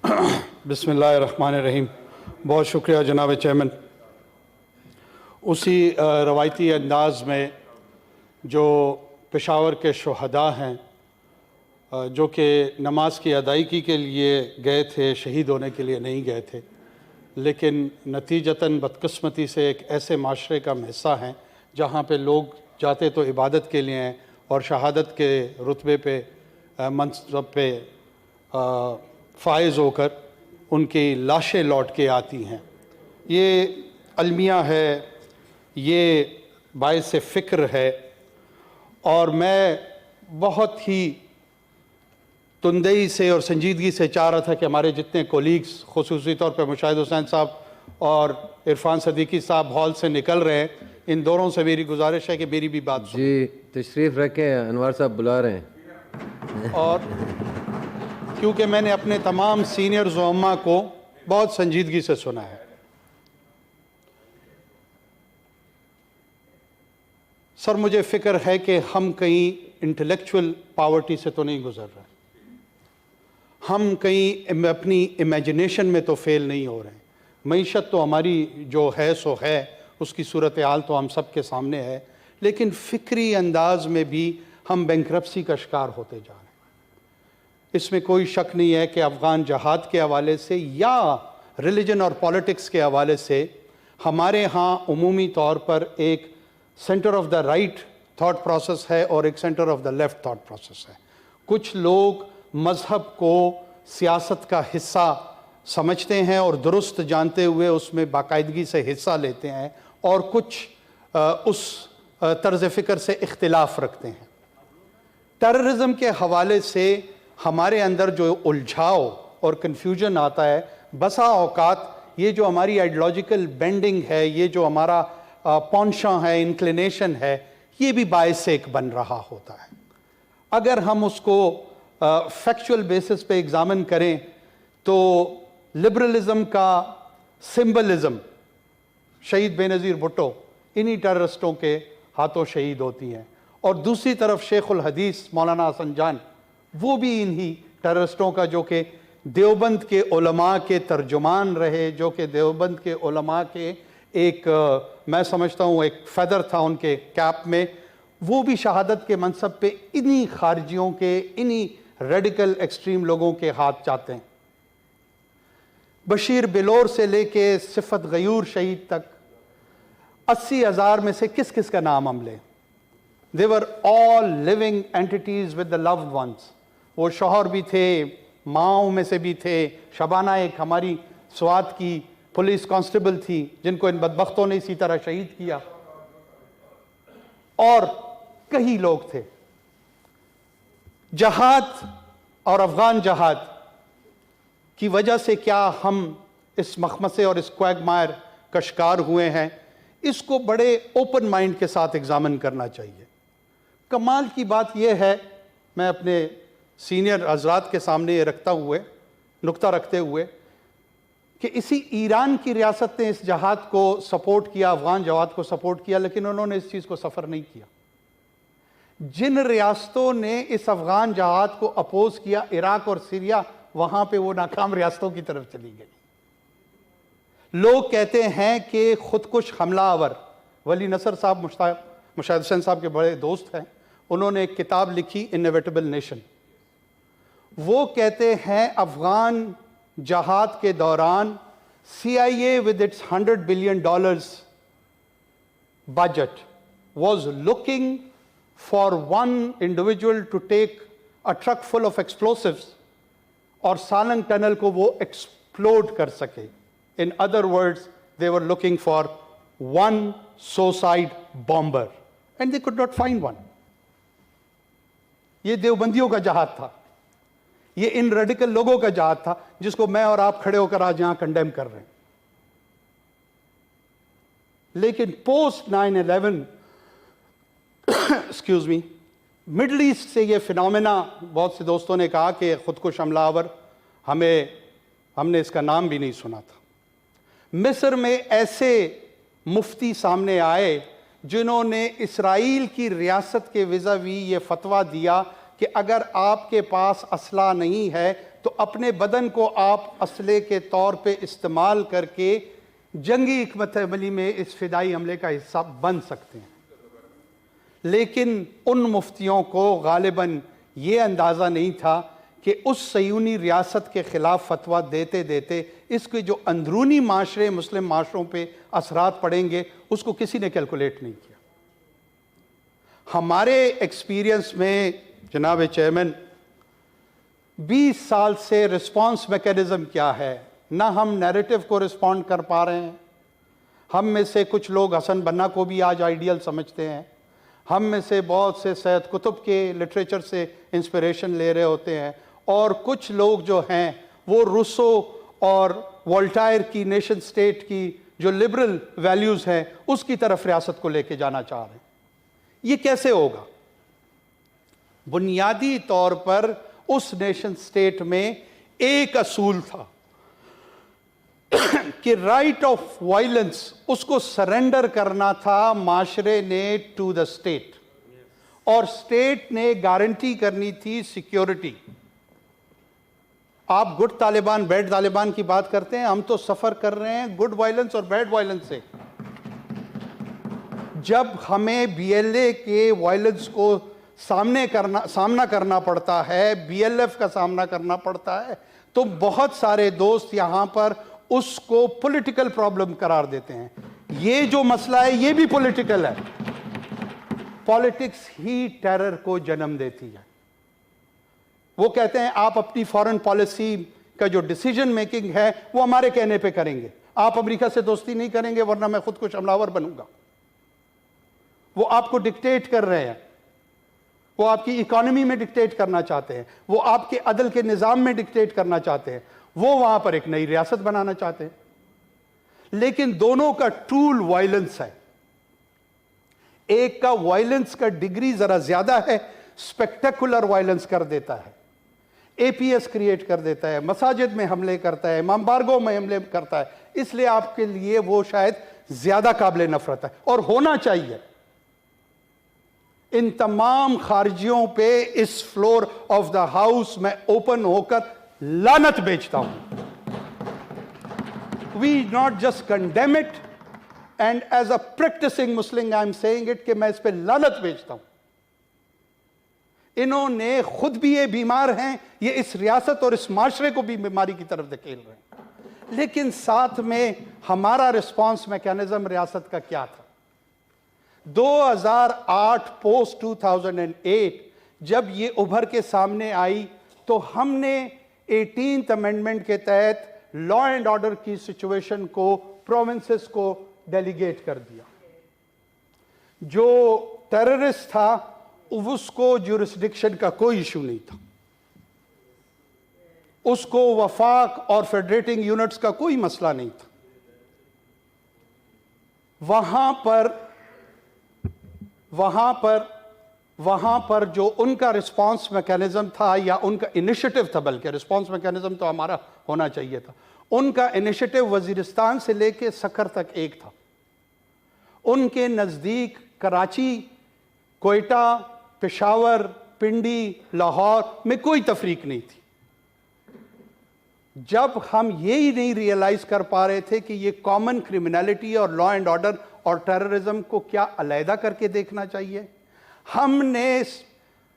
بسم اللہ الرحمن الرحیم. بہت شکریہ جناب چیئرمین. اسی روایتی انداز میں جو پشاور کے شہداء ہیں جو کہ نماز کی ادائیگی کے لیے گئے تھے، شہید ہونے کے لیے نہیں گئے تھے، لیکن نتیجتاً بدقسمتی سے ایک ایسے معاشرے کا حصہ ہیں جہاں پہ لوگ جاتے تو عبادت کے لیے ہیں اور شہادت کے رتبے پہ منصب پہ فائز ہو کر ان کی لاشیں لوٹ کے آتی ہیں. یہ المیہ ہے، یہ باعث فکر ہے، اور میں بہت ہی تندئی سے اور سنجیدگی سے چاہ رہا تھا کہ ہمارے جتنے کولیگز، خصوصی طور پہ مشاہد حسین صاحب اور عرفان صدیقی صاحب ہال سے نکل رہے ہیں، ان دونوں سے میری گزارش ہے کہ میری بھی بات سنیں. جی تشریف رکھیں، انوار صاحب بلا رہے ہیں. اور کیونکہ میں نے اپنے تمام سینئر زعماء کو بہت سنجیدگی سے سنا ہے. سر مجھے فکر ہے کہ ہم کہیں انٹلیکچول پاورٹی سے تو نہیں گزر رہے، ہم کہیں اپنی امیجنیشن میں تو فیل نہیں ہو رہے ہیں. معیشت تو ہماری جو ہے سو ہے، اس کی صورتحال تو ہم سب کے سامنے ہے، لیکن فکری انداز میں بھی ہم بینکرپسی کا شکار ہوتے جا رہے ہیں. اس میں کوئی شک نہیں ہے کہ افغان جہاد کے حوالے سے یا ریلیجن اور پولیٹکس کے حوالے سے ہمارے ہاں عمومی طور پر ایک centre of the right thought process ہے اور ایک centre of the left thought process ہے. کچھ لوگ مذہب کو سیاست کا حصہ سمجھتے ہیں اور درست جانتے ہوئے اس میں باقاعدگی سے حصہ لیتے ہیں، اور کچھ اس طرز فکر سے اختلاف رکھتے ہیں. ٹیررزم کے حوالے سے ہمارے اندر جو الجھاؤ اور کنفیوژن آتا ہے، بسا اوقات یہ جو ہماری آئیڈیالوجیکل بینڈنگ ہے، یہ جو ہمارا پونشاں ہے، انکلینیشن ہے، یہ بھی باعث سے ایک بن رہا ہوتا ہے. اگر ہم اس کو فیکچول بیسس پہ ایگزامن کریں تو لبرلزم کا سمبلزم شہید بے نظیر بھٹو انہی ٹیررسٹوں کے ہاتھوں شہید ہوتی ہیں، اور دوسری طرف شیخ الحدیث مولانا حسن جان وہ بھی انہی ٹیررسٹوں کا، جو کہ دیوبند کے علماء کے ترجمان رہے، جو کہ دیوبند کے علماء کے ایک میں سمجھتا ہوں ایک فیدر تھا ان کے کیپ میں، وہ بھی شہادت کے منصب پہ انہی خارجیوں کے، انہی ریڈیکل ایکسٹریم لوگوں کے ہاتھ جاتے ہیں. بشیر بلور سے لے کے صفت غیور شہید تک 80,000 میں سے کس کس کا نام ہم لیں؟ They were all living entities with the loved ones. وہ شوہر بھی تھے، ماؤں میں سے بھی تھے. شبانہ ایک ہماری سوات کی پولیس کانسٹیبل تھی جن کو ان بدبختوں نے اسی طرح شہید کیا، اور کئی لوگ تھے. جہاد اور افغان جہاد کی وجہ سے کیا ہم اس مخمصے اور اس کویگمائر کا شکار ہوئے ہیں، اس کو بڑے اوپن مائنڈ کے ساتھ ایگزامن کرنا چاہیے. کمال کی بات یہ ہے، میں اپنے سینئر حضرات کے سامنے یہ نقطہ رکھتے ہوئے، کہ اسی ایران کی ریاست نے اس جہاد کو سپورٹ کیا، افغان جہاد کو سپورٹ کیا، لیکن انہوں نے اس چیز کو سفر نہیں کیا. جن ریاستوں نے اس افغان جہاد کو اپوز کیا، عراق اور سیریا، وہاں پہ وہ ناکام ریاستوں کی طرف چلی گئی. لوگ کہتے ہیں کہ خودکش حملہ آور، ولی نصر صاحب مشاہد حسین صاحب کے بڑے دوست ہیں، انہوں نے ایک کتاب لکھی انیویٹیبل نیشن. وہ کہتے ہیں افغان جہاد کے دوران CIA with its $100 billion budget was looking for one individual to take a truck full of explosives اور سالنگ ٹنل کو وہ ایکسپلوڈ کر سکے. In other words, they were looking for one suicide bomber and they could not find one. یہ دیوبندیوں کا جہاد تھا، یہ ان ریڈیکل لوگوں کا جہاد تھا جس کو میں اور آپ کھڑے ہو کر آج یہاں کنڈیم کر رہے ہیں. لیکن پوسٹ 9/11 مڈل ایسٹ سے یہ فینومینا، بہت سے دوستوں نے کہا کہ خودکش حملہ آور، ہم نے اس کا نام بھی نہیں سنا تھا. مصر میں ایسے مفتی سامنے آئے جنہوں نے اسرائیل کی ریاست کے ویزاوی یہ فتویٰ دیا کہ اگر آپ کے پاس اسلحہ نہیں ہے تو اپنے بدن کو آپ اسلحے کے طور پہ استعمال کر کے جنگی حکمت عملی میں اس فدائی حملے کا حصہ بن سکتے ہیں. لیکن ان مفتیوں کو غالباً یہ اندازہ نہیں تھا کہ اس صہیونی ریاست کے خلاف فتویٰ دیتے دیتے اس کے جو اندرونی معاشرے مسلم معاشروں پہ اثرات پڑیں گے اس کو کسی نے کیلکولیٹ نہیں کیا. ہمارے ایکسپیرینس میں جناب چیئرمین 20 سال سے رسپانس میکینزم کیا ہے؟ نہ ہم نیریٹو کو رسپونڈ کر پا رہے ہیں. ہم میں سے کچھ لوگ حسن بنا کو بھی آج آئیڈیل سمجھتے ہیں. ہم میں سے بہت سے سید قطب کے لٹریچر سے انسپریشن لے رہے ہوتے ہیں، اور کچھ لوگ جو ہیں وہ روسو اور والٹائر کی نیشن سٹیٹ کی جو لبرل ویلیوز ہیں اس کی طرف ریاست کو لے کے جانا چاہ رہے ہیں. یہ کیسے ہوگا؟ بنیادی طور پر اس نیشن سٹیٹ میں ایک اصول تھا کہ رائٹ آف وائلنس اس کو سرنڈر کرنا تھا معاشرے نے ٹو دا اسٹیٹ، اور اسٹیٹ نے گارنٹی کرنی تھی سیکیورٹی. آپ گڈ طالبان بیڈ طالبان کی بات کرتے ہیں، ہم تو سفر کر رہے ہیں گڈ وائلنس اور بیڈ وائلنس سے. جب ہمیں بی ایل اے کے وائلنس کو سامنا کرنا پڑتا ہے، بی ایل ایف کا سامنا کرنا پڑتا ہے، تو بہت سارے دوست یہاں پر اس کو پولیٹیکل پرابلم قرار دیتے ہیں. یہ جو مسئلہ ہے یہ بھی پولیٹیکل ہے. پالیٹکس ہی ٹیرر کو جنم دیتی ہے. وہ کہتے ہیں آپ اپنی فارن پالیسی کا جو ڈیسیجن میکنگ ہے وہ ہمارے کہنے پہ کریں گے. آپ امریکہ سے دوستی نہیں کریں گے ورنہ میں خود کو حملہ آور بنوں گا. وہ آپ کو ڈکٹیٹ کر رہے ہیں، وہ آپ کی اکانومی میں ڈکٹیٹ کرنا چاہتے ہیں، وہ آپ کے عدل کے نظام میں ڈکٹیٹ کرنا چاہتے ہیں، وہ وہاں پر ایک نئی ریاست بنانا چاہتے ہیں. لیکن دونوں کا ٹول وائلنس ہے. ایک کا وائلنس کا ڈگری ذرا زیادہ ہے، سپیکٹیکولر وائلنس کر دیتا ہے، اے پی ایس کریٹ کر دیتا ہے، مساجد میں حملے کرتا ہے، امام بارگاہ میں حملے کرتا ہے. اس لیے آپ کے لیے وہ شاید زیادہ قابل نفرت ہے، اور ہونا چاہیے. ان تمام خارجیوں پہ اس فلور آف دا ہاؤس میں اوپن ہو کر لعنت بیچتا ہوں. We not just condemn it, and as a practicing Muslim I am saying it کہ میں اس پہ لعنت بیچتا ہوں. انہوں نے خود بھی یہ بیمار ہیں، یہ اس ریاست اور اس معاشرے کو بھی بیماری کی طرف دھکیل رہے ہیں. لیکن ساتھ میں ہمارا رسپانس میکینزم ریاست کا کیا تھا؟ 2008 پوسٹ 2008 جب یہ ابھر کے سامنے آئی تو ہم نے 18th امینڈمنٹ کے تحت لا اینڈ آرڈر کی سچویشن کو پروونسز کو ڈیلیگیٹ کر دیا. جو ٹیررسٹ تھا اس کو جورسڈکشن کا کوئی ایشو نہیں تھا، اس کو وفاق اور فیڈریٹنگ یونٹس کا کوئی مسئلہ نہیں تھا. وہاں پر جو ان کا رسپانس میکینزم تھا یا ان کا انیشیٹو تھا، بلکہ رسپانس میکینزم تو ہمارا ہونا چاہیے تھا، ان کا انیشیٹو وزیرستان سے لے کے سکھر تک ایک تھا. ان کے نزدیک کراچی، کوئٹہ، پشاور، پنڈی، لاہور میں کوئی تفریق نہیں تھی. جب ہم یہی نہیں ریئلائز کر پا رہے تھے کہ یہ کامن کرمنالٹی اور لا اینڈ آرڈر اور ٹیررزم کو کیا علیحدہ کر کے دیکھنا چاہیے، ہم نے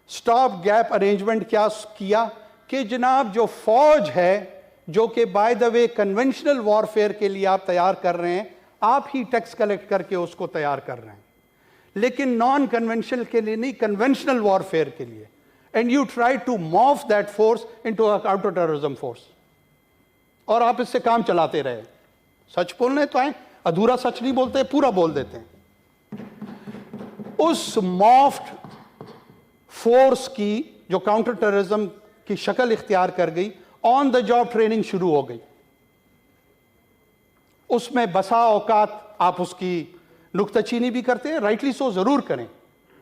سٹاپ گیپ ارینجمنٹ کیا کیا کہ جناب جو فوج ہے جو کہ by the way conventional warfare کے لیے آپ تیار کر رہے ہیں، آپ ہی ٹیکس کلیکٹ کر کے اس کو تیار کر رہے ہیں، لیکن نان کنونشنل کے لیے نہیں، کنونشنل وارفیئر کے لیے. And you try to morph that force into a counter terrorism force, اور آپ اس سے کام چلاتے رہے. سچ بولنے تو آئیں، ادھورا سچ نہیں بولتے، پورا بول دیتے ہیں. اس morphed فورس کی جو کاؤنٹر ٹیررزم کی شکل اختیار کر گئی، آن دا جاب ٹریننگ شروع ہو گئی. اس میں بسا اوقات آپ اس کی نکتہ چینی بھی کرتے ہیں، رائٹلی سو ضرور کریں،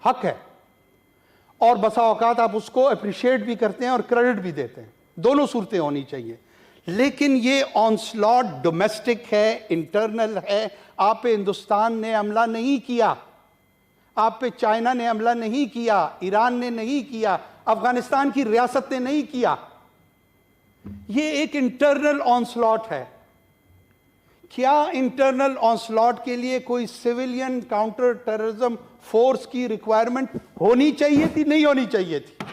حق ہے، اور بسا اوقات آپ اس کو اپریشیٹ بھی کرتے ہیں اور کریڈٹ بھی دیتے ہیں. دونوں صورتیں ہونی چاہیے. لیکن یہ آنسلاٹ ڈومیسٹک ہے، انٹرنل ہے. آپ پہ ہندوستان نے حملہ نہیں کیا، آپ پہ چائنا نے حملہ نہیں کیا، ایران نے نہیں کیا، افغانستان کی ریاست نے نہیں کیا. یہ ایک انٹرنل آنسلاٹ ہے. کیا انٹرنل آنسلاٹ کے لیے کوئی سویلین کاؤنٹر ٹیررزم فورس کی ریکوائرمنٹ ہونی چاہیے تھی؟ نہیں ہونی چاہیے تھی.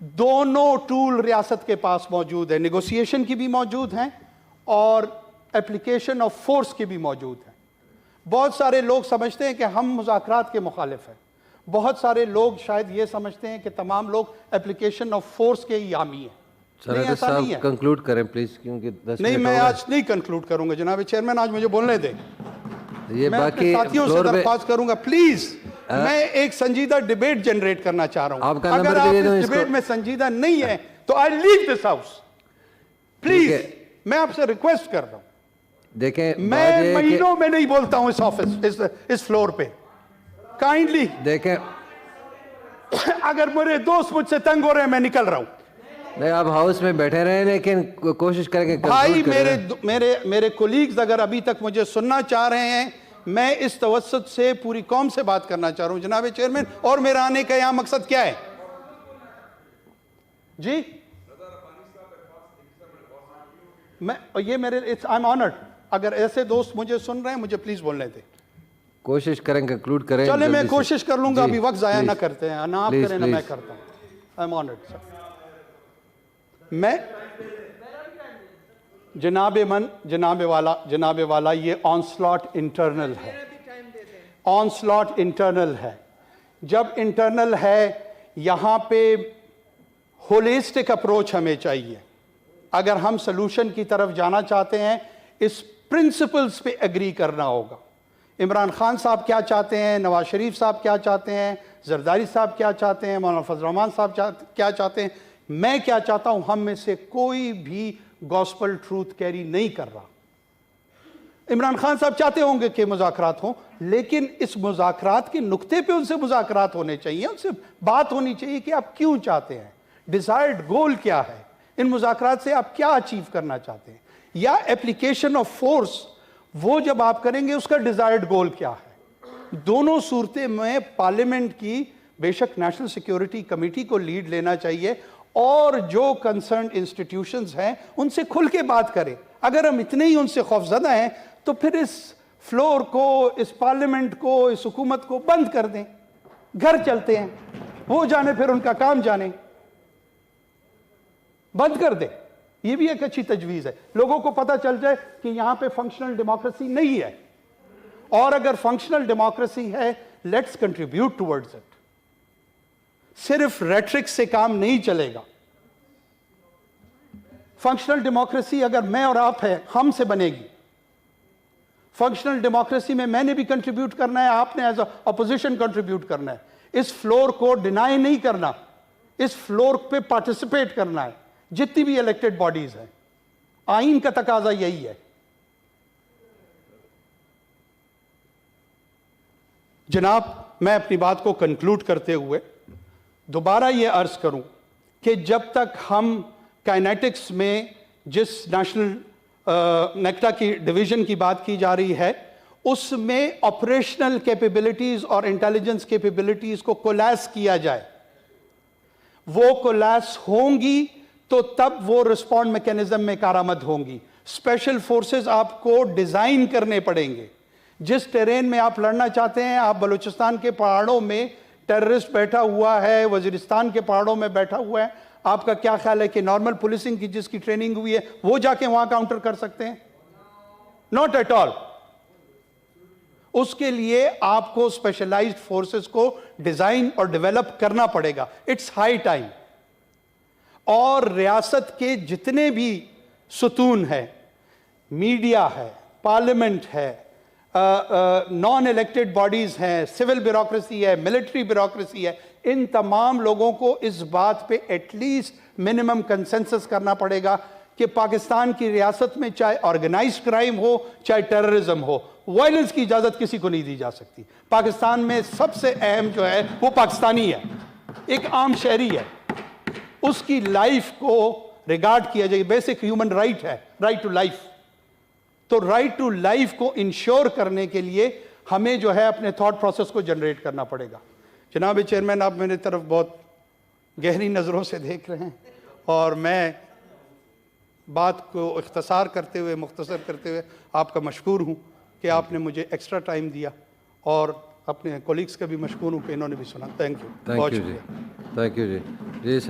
دونوں ٹول ریاست کے پاس موجود ہیں, نیگوسیشن کی بھی موجود ہیں اور اپلیکیشن آف فورس کی بھی موجود ہیں. بہت سارے لوگ سمجھتے ہیں کہ ہم مذاکرات کے مخالف ہیں. بہت سارے لوگ شاید یہ سمجھتے ہیں کہ تمام لوگ اپلیکیشن آف فورس کے ہی حامی ہیں. نہیں, ایسا نہیں ہے. کنکلوڈ کریں پلیز, کیونکہ 10 نہیں, منٹ میں ہو گئے. آج نہیں کنکلوڈ کروں گا جناب چیئرمین, آج مجھے بولنے دیں. یہ میں اپنے باقی ساتھیوں سے فلور پہ درخواست کروں گا پلیز, میں ایک سنجیدہ ڈیبیٹ جنریٹ کرنا چاہ رہا ہوں. آپ کا اگر نمبر آپ دے دیں اس اس کو. ڈیبیٹ میں سنجیدہ نہیں ہے تو آئی لیو دس ہاؤس پلیز. میں آپ سے ریکویسٹ کر رہا ہوں. دیکھیں, میں مہینوں میں نہیں بولتا ہوں اس آفس, اس فلور پہ. کائنڈلی دیکھیں, اگر میرے دوست مجھ سے تنگ ہو رہے ہیں میں نکل رہا ہوں. نہیں, آپ ہاؤس میں بیٹھے رہیں لیکن کوشش کریں کہ بھائی میرے کولیگز اگر ابھی تک مجھے سننا چاہ رہے ہیں, میں اس توسط سے پوری قوم سے بات کرنا چاہ رہا ہوں جناب چیئرمین. اور میرا آنے کا یہاں مقصد کیا ہے جی؟ یہ میرے آئی ایم آنرڈ. اگر ایسے دوست مجھے سن رہے ہیں مجھے پلیز بولنے دیں. کوشش کریں کنکلوڈ کریں. چلے میں جلدی سے. کوشش کر لوں گا, جی, ابھی وقت ضائع نہ please. کرتے ہیں, نہ آپ Please, کریں نہ میں please. کرتا ہوں. آئی ایم آنرڈ سر. میں جناب والا یہ آنسلاٹ انٹرنل ہے. آنسلاٹ انٹرنل ہے. جب انٹرنل ہے یہاں پہ ہولسٹک اپروچ ہمیں چاہیے. اگر ہم سلوشن کی طرف جانا چاہتے ہیں اس پرنسپلز پہ ایگری کرنا ہوگا. عمران خان صاحب کیا چاہتے ہیں, نواز شریف صاحب کیا چاہتے ہیں, زرداری صاحب کیا چاہتے ہیں, مولانا فضل الرحمان صاحب کیا چاہتے ہیں, میں کیا چاہتا ہوں, ہم میں سے کوئی بھی گاسپل ٹروتھ کیری نہیں کر رہا. عمران خان صاحب چاہتے ہوں گے کہ مذاکرات ہوں, لیکن اس مذاکرات کے نقطے پہ ان سے مذاکرات ہونے چاہیے, ان سے بات ہونی چاہیے کہ آپ کیوں چاہتے ہیں, ڈیزائرڈ گول کیا ہے, ان مذاکرات سے آپ کیا اچیو کرنا چاہتے ہیں, یا اپلیکیشن آف فورس وہ جب آپ کریں گے اس کا ڈیزائرڈ گول کیا ہے. دونوں صورتیں میں پارلیمنٹ کی بے شک نیشنل سیکیورٹی کمیٹی کو لیڈ لینا چاہیے اور جو کنسرنڈ انسٹیٹیوشنز ہیں ان سے کھل کے بات کریں. اگر ہم اتنے ہی ان سے خوفزدہ ہیں تو پھر اس فلور کو, اس پارلیمنٹ کو, اس حکومت کو بند کر دیں, گھر چلتے ہیں, وہ جانے پھر ان کا کام جانے, بند کر دیں. یہ بھی ایک اچھی تجویز ہے. لوگوں کو پتہ چل جائے کہ یہاں پہ فنکشنل ڈیموکریسی نہیں ہے, اور اگر فنکشنل ڈیموکریسی ہے لیٹس کنٹریبیوٹ ٹورڈز اٹ. صرف ریٹرک سے کام نہیں چلے گا. فنکشنل ڈیموکریسی اگر میں اور آپ ہیں ہم سے بنے گی. فنکشنل ڈیموکریسی میں نے بھی کنٹریبیوٹ کرنا ہے, آپ نے ایز اے اپوزیشن کنٹریبیوٹ کرنا ہے. اس فلور کو ڈینائی نہیں کرنا, اس فلور پہ پارٹیسپیٹ کرنا ہے, جتنی بھی الیکٹڈ باڈیز ہیں. آئین کا تقاضا یہی ہے. جناب, میں اپنی بات کو کنکلوڈ کرتے ہوئے دوبارہ یہ عرض کروں کہ جب تک ہم کائنیٹکس میں جس نیشنل نیکٹا کی ڈویژن کی بات کی جا رہی ہے اس میں آپریشنل کیپیبلٹیز اور انٹیلیجنس کیپیبلٹیز کو کولیس کیا جائے, وہ کولیس ہوں گی تو تب وہ رسپونڈ میکینزم میں کارآمد ہوں گی. اسپیشل فورسز آپ کو ڈیزائن کرنے پڑیں گے. جس ٹیرین میں آپ لڑنا چاہتے ہیں, آپ بلوچستان کے پہاڑوں میں ٹیررسٹ بیٹھا ہوا ہے, وزیرستان کے پہاڑوں میں بیٹھا ہوا ہے, آپ کا کیا خیال ہے کہ نارمل پولیسنگ کی جس کی ٹریننگ ہوئی ہے وہ جا کے وہاں کاؤنٹر کر سکتے ہیں؟ Not at all. اس کے لیے آپ کو اسپیشلائزڈ فورسز کو ڈیزائن اور ڈیولپ کرنا پڑے گا. It's high time. اور ریاست کے جتنے بھی ستون ہیں, میڈیا ہے, پارلیمنٹ ہے, نان الیکٹڈ باڈیز ہیں, سول بیوروکریسی ہے, ملٹری بیوروکریسی ہے, ان تمام لوگوں کو اس بات پہ ایٹ لیسٹ منیمم کنسنسس کرنا پڑے گا کہ پاکستان کی ریاست میں چاہے آرگنائزڈ کرائم ہو چاہے ٹیررزم ہو, وائلنس کی اجازت کسی کو نہیں دی جا سکتی. پاکستان میں سب سے اہم جو ہے وہ پاکستانی ہے, ایک عام شہری ہے, اس کی لائف کو ریگارڈ کیا جائے. بیسک ہیومن رائٹ ہے, رائٹ ٹو لائف. تو رائٹ ٹو لائف کو انشور کرنے کے لیے ہمیں جو ہے اپنے تھاٹ پروسیس کو جنریٹ کرنا پڑے گا. جناب چیئرمین آپ میری طرف بہت گہری نظروں سے دیکھ رہے ہیں اور میں بات کو اختصار کرتے ہوئے مختصر کرتے ہوئے آپ کا مشکور ہوں کہ آپ نے مجھے ایکسٹرا ٹائم دیا اور اپنے کولیگز کا بھی مشکور ہوں کہ انہوں نے بھی سنا. Thank you. تھینک یو جی. تھینک یو جی. جی